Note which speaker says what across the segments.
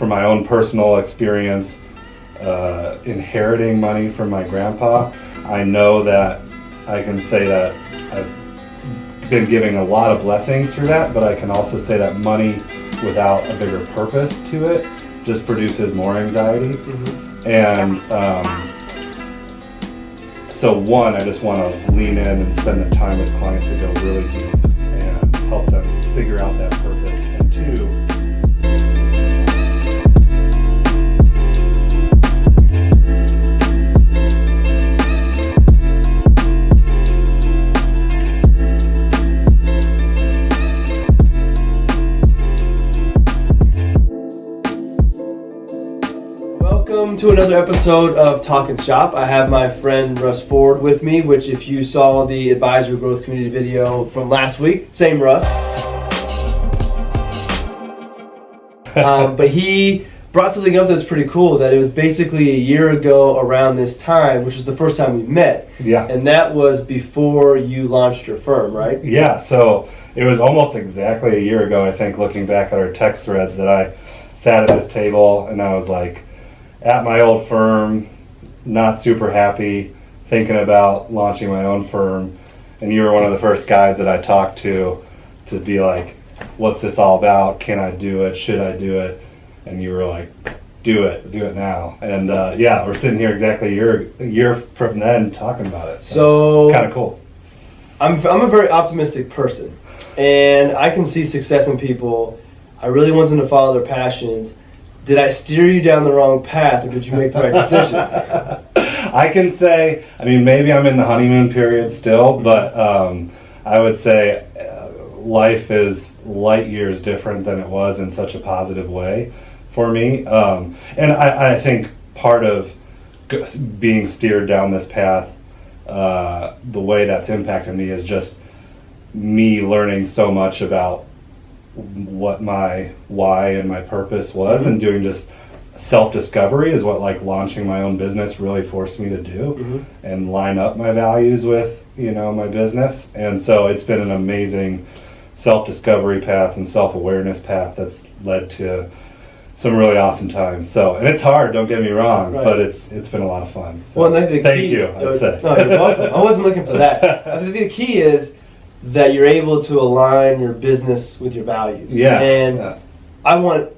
Speaker 1: from my own personal experience, inheriting money from my grandpa, I know that I can say that I've been giving a lot of blessings through that, but I can also say that money without a bigger purpose to it just produces more anxiety. And so one, I just want to lean in and spend the time with clients to go really deep and help them figure out that purpose. And two,
Speaker 2: welcome to another episode of Talkin' Shop. I have my friend Russ Ford with me, which if you saw the Advisor Growth Community video from last week, same Russ. But he brought something up that's pretty cool, that it was basically a year ago around this time, which was the first time we met.
Speaker 1: Yeah.
Speaker 2: And that was before you launched your firm, right?
Speaker 1: Yeah, so it was almost exactly a year ago, I think, looking back at our text threads, that I sat at this table and I was like, at my old firm, not super happy, thinking about launching my own firm. And you were one of the first guys that I talked to be like, what's this all about? Can I do it? Should I do it? And you were like, do it now. And yeah, we're sitting here exactly a year from then talking about it. So it's kind of cool.
Speaker 2: I'm a very optimistic person, and I can see success in people. I really want them to follow their passions. Did I steer you down the wrong path, or did you make the right decision?
Speaker 1: I can say, I mean, maybe I'm in the honeymoon period still, but I would say life is light years different than it was in such a positive way for me. And I think part of being steered down this path, the way that's impacted me is just me learning so much about what my why and my purpose was, and doing just self-discovery is what like launching my own business really forced me to do, and line up my values with, you know, my business. And so it's been an amazing self-discovery path and self-awareness path that's led to some really awesome times. So, and it's hard, don't get me wrong, right, but it's been a lot of fun. So,
Speaker 2: well, thank
Speaker 1: you, I'd say.
Speaker 2: No, you're welcome. I wasn't looking for that. I think the key is that you're able to align your business with your values.
Speaker 1: Yeah.
Speaker 2: And
Speaker 1: yeah.
Speaker 2: I want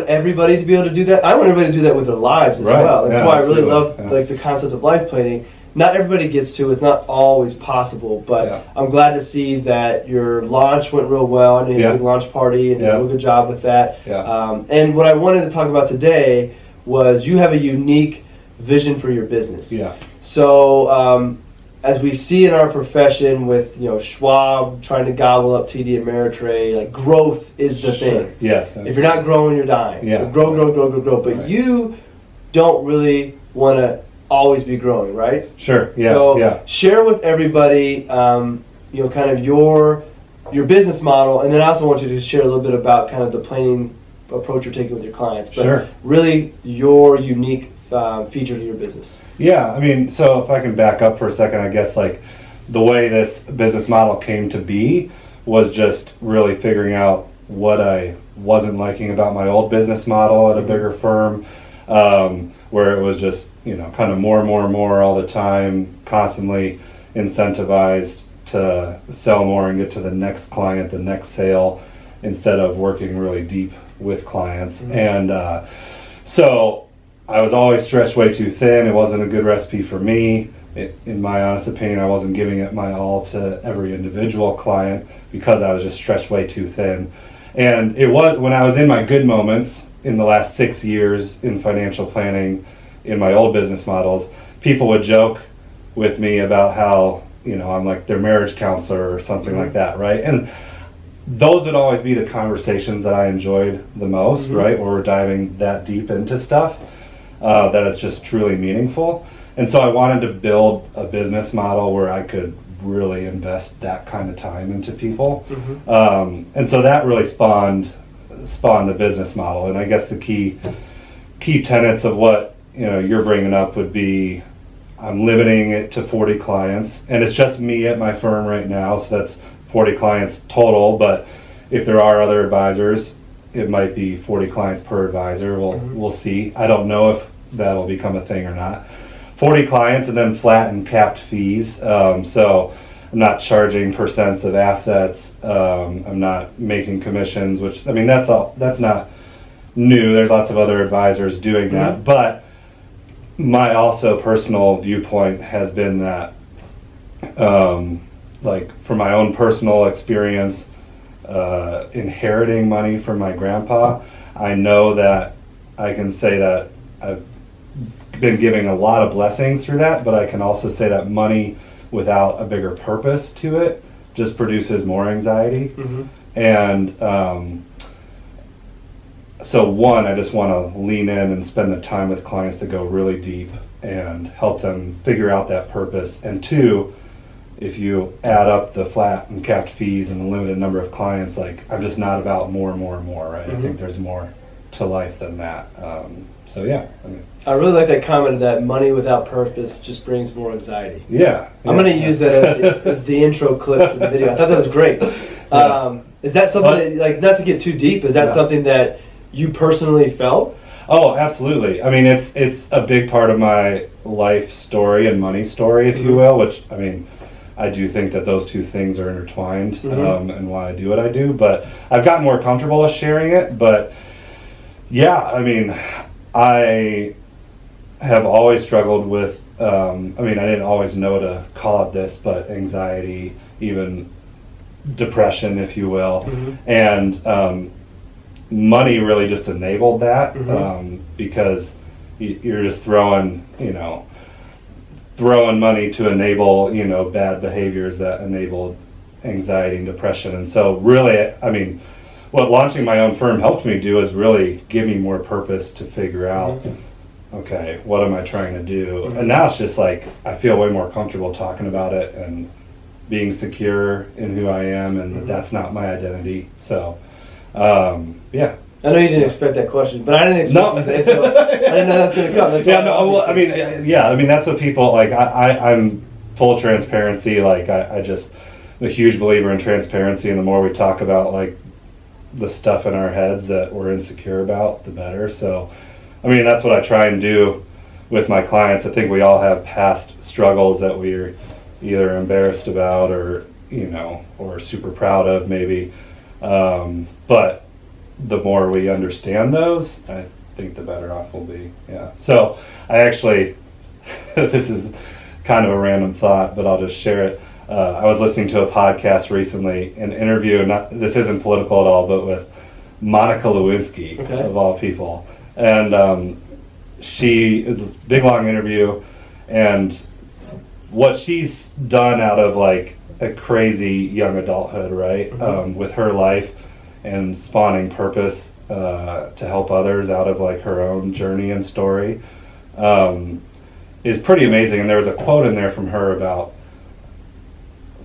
Speaker 2: everybody to be able to do that. I want everybody to do that with their lives as well. That's why I really love like the concept of life planning. Not everybody gets to. It's not always possible, but I'm glad to see that your launch went real well, and you had a big launch party, and did a real good job with that. And what I wanted to talk about today was you have a unique vision for your business. Yeah. So as we see in our profession with, you know, Schwab trying to gobble up TD Ameritrade, like growth is the thing.
Speaker 1: Yes.
Speaker 2: If you're not growing, you're dying. Yeah. So grow. But you don't really want to always be growing, right?
Speaker 1: Sure. Yeah.
Speaker 2: So share with everybody, you know, kind of your business model, and then I also want you to share a little bit about kind of the planning approach you're taking with your clients. But really, your unique feature to your business.
Speaker 1: Yeah, I mean, so if I can back up for a second, I guess like the way this business model came to be was just really figuring out what I wasn't liking about my old business model at a bigger firm, where it was just, you know, kind of more all the time, constantly incentivized to sell more and get to the next client, the next sale, instead of working really deep with clients. And so I was always stretched way too thin. It wasn't a good recipe for me. In my honest opinion, I wasn't giving it my all to every individual client because I was just stretched way too thin. And it was when I was in my good moments in the last 6 years in financial planning in my old business models, people would joke with me about how, you know, I'm like their marriage counselor or something like that, right? And those would always be the conversations that I enjoyed the most, right? Where we're diving that deep into stuff. That it's just truly meaningful. And so I wanted to build a business model where I could really invest that kind of time into people. And so that really spawned the business model. And I guess the key tenets of what, you know, you're bringing up would be, I'm limiting it to 40 clients, and it's just me at my firm right now, so that's 40 clients total. But if there are other advisors, it might be 40 clients per advisor. We'll see. I don't know if that'll become a thing or not. 40 clients and then flat and capped fees. So I'm not charging percents of assets. I'm not making commissions, which, I mean, that's not new. There's lots of other advisors doing that. But my also personal viewpoint has been that, like from my own personal experience, inheriting money from my grandpa, I know that I can say that I've been giving a lot of blessings through that, but I can also say that money without a bigger purpose to it just produces more anxiety. And so one, I just want to lean in and spend the time with clients to go really deep and help them figure out that purpose. And two, if you add up the flat and capped fees and the limited number of clients, like I'm just not about more and more and more, right? I think there's more to life than that. So yeah, I mean,
Speaker 2: I really like that comment that money without purpose just brings more anxiety.
Speaker 1: Yeah.
Speaker 2: I'm going to use that as the intro clip to the video. I thought that was great. Is that something that, like, not to get too deep, is that something that you personally felt?
Speaker 1: Oh, absolutely. I mean, it's a big part of my life story and money story, if you will, which, I mean, I do think that those two things are intertwined, and why I do what I do. But I've gotten more comfortable with sharing it. But yeah, I mean, I have always struggled with, I mean, I didn't always know to call it this, but anxiety, even depression, if you will. And money really just enabled that, because you're just throwing money to enable, bad behaviors that enabled anxiety and depression. And so really, I mean, what launching my own firm helped me do is really give me more purpose to figure out, okay, what am I trying to do? And now it's just like, I feel way more comfortable talking about it and being secure in who I am, and that's not my identity. So, yeah.
Speaker 2: I know you didn't expect that question, but I didn't expect that, so I didn't know that's going to come. That's
Speaker 1: I mean, that's what people, like, I'm full transparency. Like, I'm a huge believer in transparency, and the more we talk about, like, the stuff in our heads that we're insecure about, the better. So, I mean, that's what I try and do with my clients. I think we all have past struggles that we're either embarrassed about or super proud of, maybe. But the more we understand those, I think the better off we'll be. Yeah. So I actually, this is kind of a random thought, but I'll just share it. I was listening to a podcast recently, an interview, this isn't political at all, but with Monica Lewinsky, of all people. And she is this big, long interview, and what she's done out of, like, a crazy young adulthood, right, with her life and spawning purpose to help others out of, like, her own journey and story is pretty amazing. And there was a quote in there from her about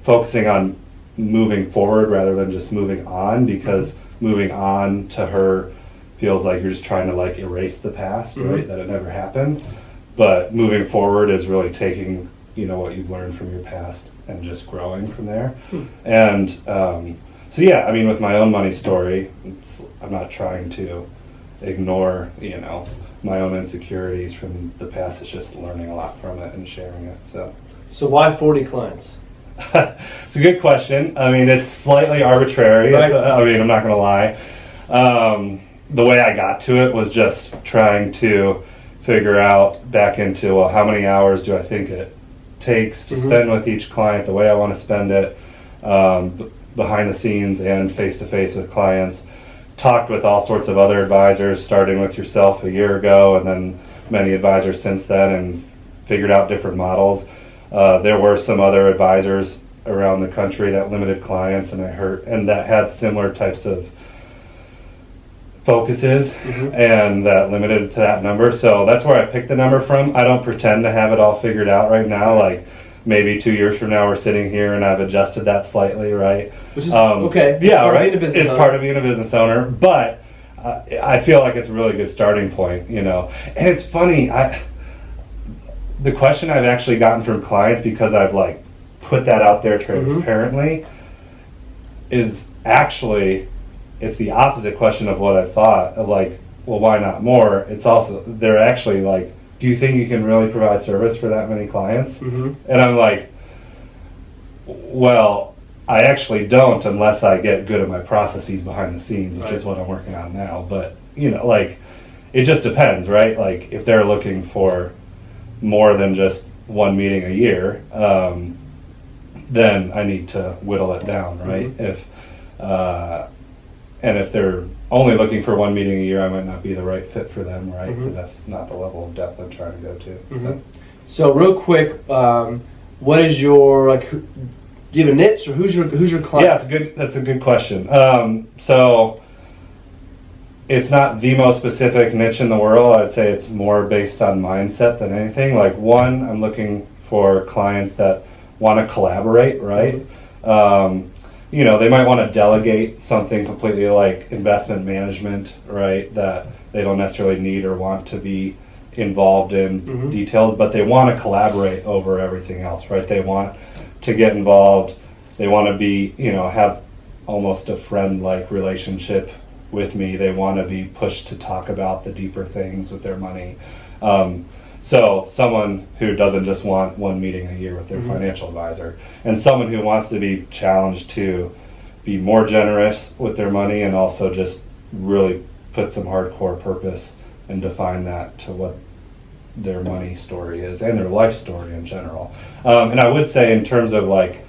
Speaker 1: focusing on moving forward rather than just moving on, because moving on to her feels like you're just trying to, like, erase the past, right, that it never happened. But moving forward is really taking, what you've learned from your past and just growing from there. And so yeah, I mean, with my own money story, I'm not trying to ignore, my own insecurities from the past. It's just learning a lot from it and sharing it.
Speaker 2: So why 40 clients?
Speaker 1: It's a good question. I mean, it's slightly arbitrary. Right. I mean, I'm not going to lie. The way I got to it was just trying to figure out back into, well, how many hours do I think it takes to spend with each client the way I want to spend it, behind the scenes and face-to-face with clients. Talked with all sorts of other advisors, starting with yourself a year ago, and then many advisors since then, and figured out different models. There were some other advisors around the country that limited clients, and that had similar types of focuses, and that limited to that number. So that's where I picked the number from. I don't pretend to have it all figured out right now. Like, maybe 2 years from now we're sitting here and I've adjusted that slightly, right?
Speaker 2: Which is okay.
Speaker 1: Yeah, right. It's part of being a business owner, but I feel like it's a really good starting point, And it's funny, the question I've actually gotten from clients, because I've, like, put that out there transparently, is actually, it's the opposite question of what I thought of, like, well, why not more? It's also, they're actually like, do you think you can really provide service for that many clients?
Speaker 2: Mm-hmm.
Speaker 1: And I'm like, well, I actually don't, unless I get good at my processes behind the scenes, which is what I'm working on now. But, you know, like, it just depends, right? Like, if they're looking for more than just one meeting a year, then I need to whittle it down, right? Mm-hmm. And if they're only looking for one meeting a year, I might not be the right fit for them, right? Because that's not the level of depth I'm trying to go to.
Speaker 2: Mm-hmm. So real quick, what is your, like, do you have a niche, or who's your client?
Speaker 1: Yeah, that's a good question. So it's not the most specific niche in the world. I'd say it's more based on mindset than anything. Like, one, I'm looking for clients that want to collaborate, right? Mm-hmm. You know, they might want to delegate something completely, like investment management, right, that they don't necessarily need or want to be involved in details, but they want to collaborate over everything else, right? They want to get involved. They want to be, you know, have almost a friend-like relationship with me. They want to be pushed to talk about the deeper things with their money. So someone who doesn't just want one meeting a year with their financial advisor, and someone who wants to be challenged to be more generous with their money and also just really put some hardcore purpose and define that to what their money story is and their life story in general. And I would say, in terms of like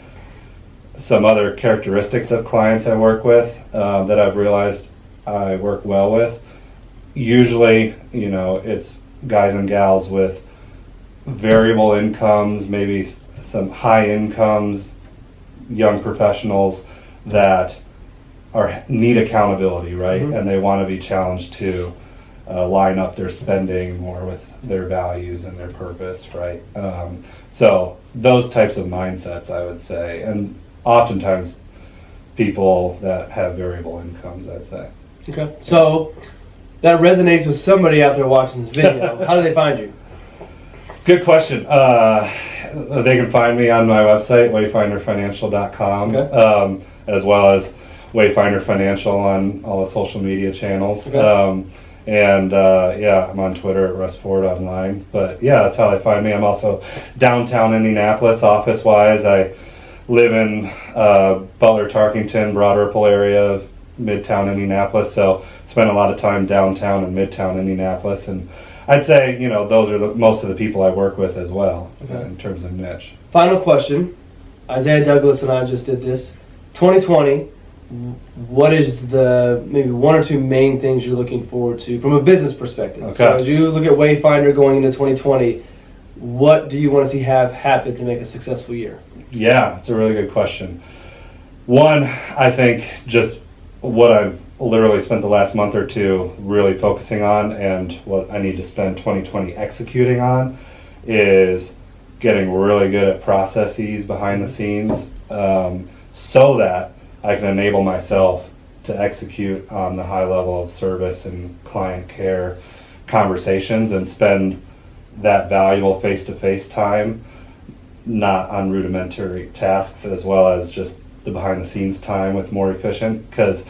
Speaker 1: some other characteristics of clients I work with that I've realized I work well with, usually, you know, it's guys and gals with variable incomes, maybe some high incomes, young professionals that need accountability, right? And they want to be challenged to line up their spending more with their values and their purpose, right? So those types of mindsets, I would say, and oftentimes people that have variable incomes, I'd say.
Speaker 2: Okay, so that resonates with somebody out there watching this video. How do they find you?
Speaker 1: Good question. They can find me on my website, wayfinderfinancial.com, okay. As well as Wayfinder Financial on all the social media channels. Okay. Yeah, I'm on Twitter at Russ Ford Online. But yeah, that's how they find me. I'm also downtown Indianapolis, office-wise. I live in Butler, Tarkington, Broad Ripple area of Midtown Indianapolis, so spend a lot of time downtown and Midtown Indianapolis, and I'd say, you know, those are most of the people I work with as well, okay, in terms of niche.
Speaker 2: Final question. Isaiah Douglas and I just did this. 2020, what is the maybe one or two main things you're looking forward to from a business perspective? Okay. So as you look at Wayfinder going into 2020, what do you want to see have happen to make a successful year? Yeah,
Speaker 1: it's a really good question. One, I think just what I've literally spent the last month or two really focusing on, and what I need to spend 2020 executing on, is getting really good at processes behind the scenes, so that I can enable myself to execute on the high level of service and client care conversations and spend that valuable face-to-face time not on rudimentary tasks, as well as just the behind the scenes time with more efficient, because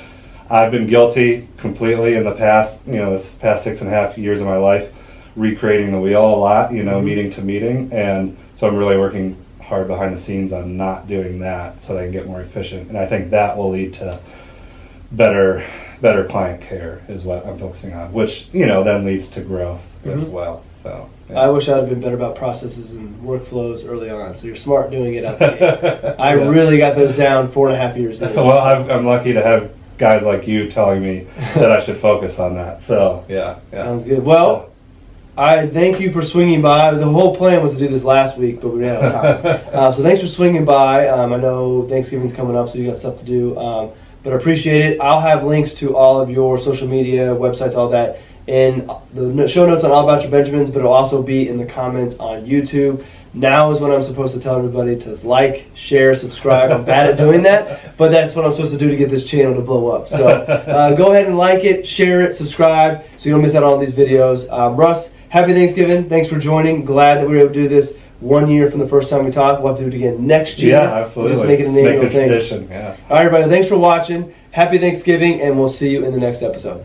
Speaker 1: I've been guilty completely in the past, this past 6.5 years of my life, recreating the wheel a lot, meeting to meeting. And so I'm really working hard behind the scenes on not doing that so that I can get more efficient. And I think that will lead to better client care is what I'm focusing on, which, then leads to growth as well. So yeah. I wish I'd have been better about processes and workflows early on. So you're smart doing it out there. I really got those down 4.5 years ago. Well, I'm lucky to have guys like you telling me that I should focus on that. So yeah. Sounds good. Well, I thank you for swinging by. The whole plan was to do this last week, but we ran out of time. So thanks for swinging by. I know Thanksgiving's coming up, so you got stuff to do. But I appreciate it. I'll have links to all of your social media, websites, all that, in the show notes on All About Your Benjamins, but it'll also be in the comments on YouTube. Now is when I'm supposed to tell everybody to like, share, subscribe. I'm bad at doing that, but that's what I'm supposed to do to get this channel to blow up. So go ahead and like it, share it, subscribe, so you don't miss out on all these videos. Russ, happy Thanksgiving. Thanks for joining. Glad that we were able to do this
Speaker 2: 1 year from the first time we talked. We'll have to do it again next year.
Speaker 1: Yeah, absolutely.
Speaker 2: We'll just make it an annual thing.
Speaker 1: Tradition. Yeah.
Speaker 2: All right, everybody. Thanks for watching. Happy Thanksgiving, and we'll see you in the next episode.